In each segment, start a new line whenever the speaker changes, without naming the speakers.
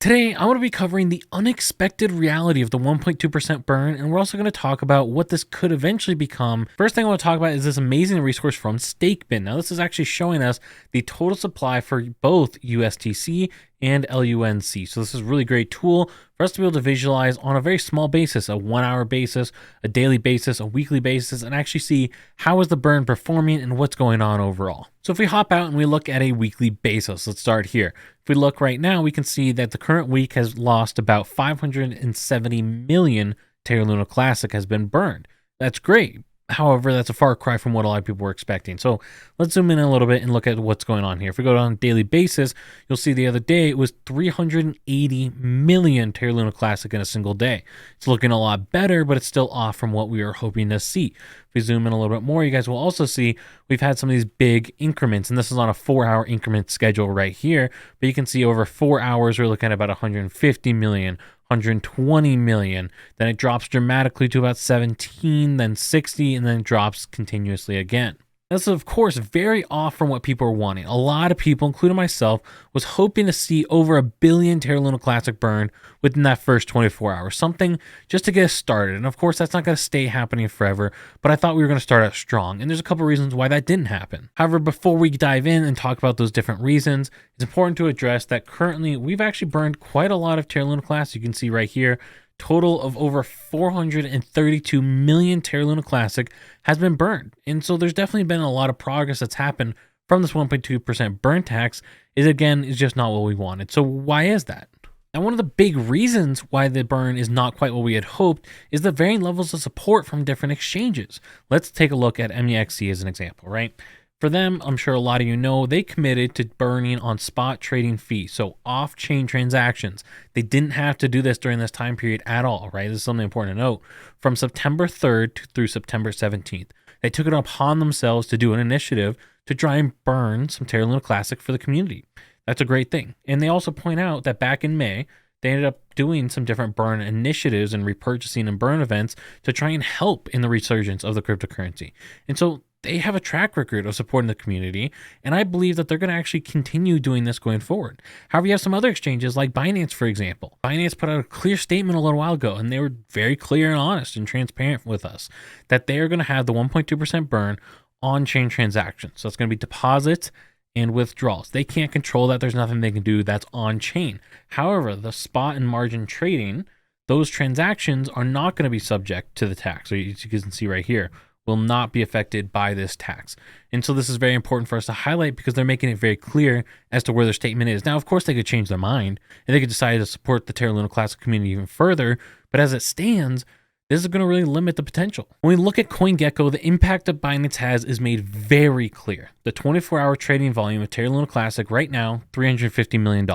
Today, I'm going to be covering the unexpected reality of the 1.2% burn, and we're also going to talk about what this could eventually become. First thing I want to talk about is this amazing resource from Statement. Now, this is actually showing us the total supply for both USTC and LUNC. So this is a really great tool for us to be able to visualize on a very small basis, a 1 hour basis, a daily basis, a weekly basis, and actually see how is the burn performing and what's going on overall. So if we hop out and we look at a weekly basis, let's start here. If we look right now, we can see that the current week has lost about 570 million Terra Luna Classic has been burned. That's great. However, that's a far cry from what a lot of people were expecting. So let's zoom in a little bit and look at what's going on here. If we go on a daily basis, you'll see the other day it was 380 million Terra Luna Classic in a single day. It's looking a lot better, but it's still off from what we were hoping to see. If we zoom in a little bit more, you guys will also see we've had some of these big increments, and this is on a 4-hour increment schedule right here. But you can see over 4 hours, we're looking at about 150 million. 120 million, then it drops dramatically to about 17, then 60, and then drops continuously again. This is, of course, very off from what people are wanting. A lot of people, including myself, was hoping to see over 1 billion Terra Luna Classic burn within that first 24 hours, something just to get us started. And of course, that's not going to stay happening forever, but I thought we were going to start out strong. And there's a couple reasons why that didn't happen. However, before we dive in and talk about those different reasons, it's important to address that currently we've actually burned quite a lot of Terra Luna Classic. You can see right here, total of over 432 million Terra Luna Classic has been burned. And so there's definitely been a lot of progress that's happened from this 1.2% burn tax. Is just not what we wanted. So why is that? And one of the big reasons why the burn is not quite what we had hoped is the varying levels of support from different exchanges. Let's take a look at MEXC as an example, right? For them, I'm sure a lot of you know, they committed to burning on spot trading fees, so off-chain transactions. They didn't have to do this during this time period at all, right? This is something important to note. From September 3rd through September 17th, they took it upon themselves to do an initiative to try and burn some Terra Luna Classic for the community. That's a great thing. And they also point out that back in May, they ended up doing some different burn initiatives and repurchasing and burn events to try and help in the resurgence of the cryptocurrency. And so they have a track record of supporting the community, and I believe that they're going to actually continue doing this going forward. However, you have some other exchanges like Binance, for example. Binance put out a clear statement a little while ago, and they were very clear and honest and transparent with us that they are going to have the 1.2% burn on-chain transactions. So it's going to be deposits and withdrawals. They can't control that. There's nothing they can do that's on-chain. However, the spot and margin trading, those transactions are not going to be subject to the tax. So you can see right here, will not be affected by this tax. And so this is very important for us to highlight because they're making it very clear as to where their statement is. Now, of course, they could change their mind and they could decide to support the Terra Luna Classic community even further. But as it stands, this is going to really limit the potential. When we look at CoinGecko, the impact that Binance has is made very clear. The 24-hour trading volume of Terra Luna Classic right now, $350 million.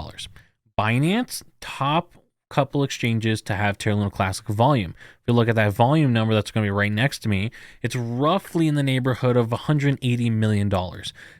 Binance, top couple exchanges to have Terra Luna Classic volume. If you look at that volume number that's going to be right next to me, it's roughly in the neighborhood of $180 million.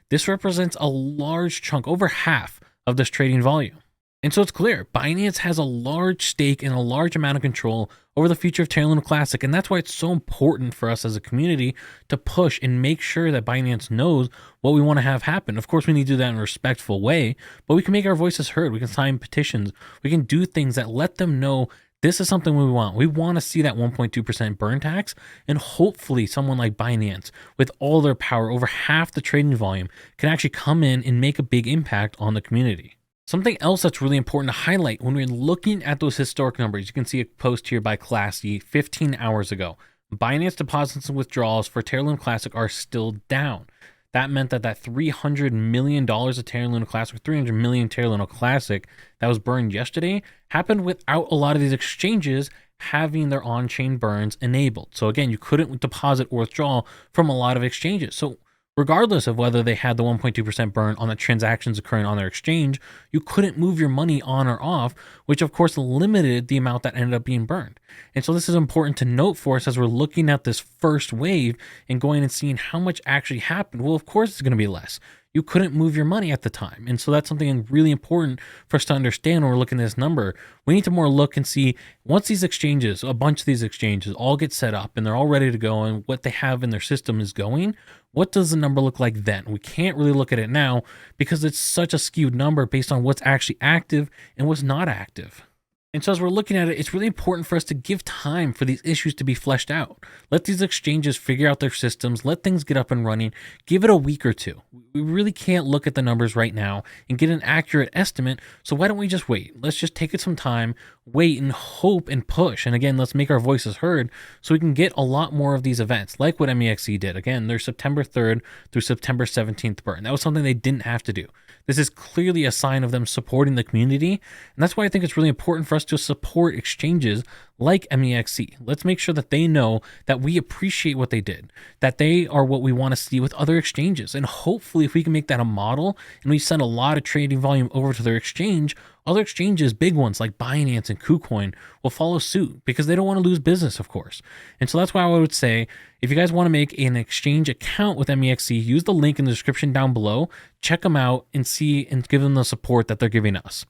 This represents a large chunk, over half of this trading volume. And so it's clear, Binance has a large stake and a large amount of control over the future of Terra Luna Classic. And that's why it's so important for us as a community to push and make sure that Binance knows what we want to have happen. Of course, we need to do that in a respectful way, but we can make our voices heard. We can sign petitions. We can do things that let them know this is something we want. We want to see that 1.2% burn tax. And hopefully someone like Binance, with all their power, over half the trading volume, can actually come in and make a big impact on the community. Something else that's really important to highlight when we're looking at those historic numbers, you can see a post here by Classy 15 hours ago. Binance deposits and withdrawals for Terra Luna Classic are still down. That meant that $300 million of Terra Luna Classic, 300 million Terra Luna Classic that was burned yesterday happened without a lot of these exchanges having their on-chain burns enabled. So again, you couldn't deposit or withdraw from a lot of exchanges. So regardless of whether they had the 1.2% burn on the transactions occurring on their exchange, you couldn't move your money on or off, which of course limited the amount that ended up being burned. And so this is important to note for us as we're looking at this first wave and going and seeing how much actually happened. Well, of course it's going to be less. you couldn't move your money at the time. And so that's something really important for us to understand when we're looking at this number. We need to more look and see, once these exchanges, a bunch of these exchanges all get set up and they're all ready to go and what they have in their system is going, what does the number look like then? We can't really look at it now because it's such a skewed number based on what's actually active and what's not active. And so as we're looking at it, it's really important for us to give time for these issues to be fleshed out. Let these exchanges figure out their systems, let things get up and running, give it a week or two. We really can't look at the numbers right now and get an accurate estimate. So why don't we just wait? Let's just take it some time, wait and hope and push. And again, let's make our voices heard so we can get a lot more of these events like what MEXC did. Again, their September 3rd through September 17th burn. That was something they didn't have to do. This is clearly a sign of them supporting the community. And that's why I think it's really important for us to support exchanges like MEXC. Let's make sure that they know that we appreciate what they did, that they are what we want to see with other exchanges. And hopefully if we can make that a model and we send a lot of trading volume over to their exchange, other exchanges, big ones like Binance and KuCoin, will follow suit because they don't want to lose business, of course. And so that's why I would say, if you guys want to make an exchange account with MEXC, use the link in the description down below, check them out and see and give them the support that they're giving us.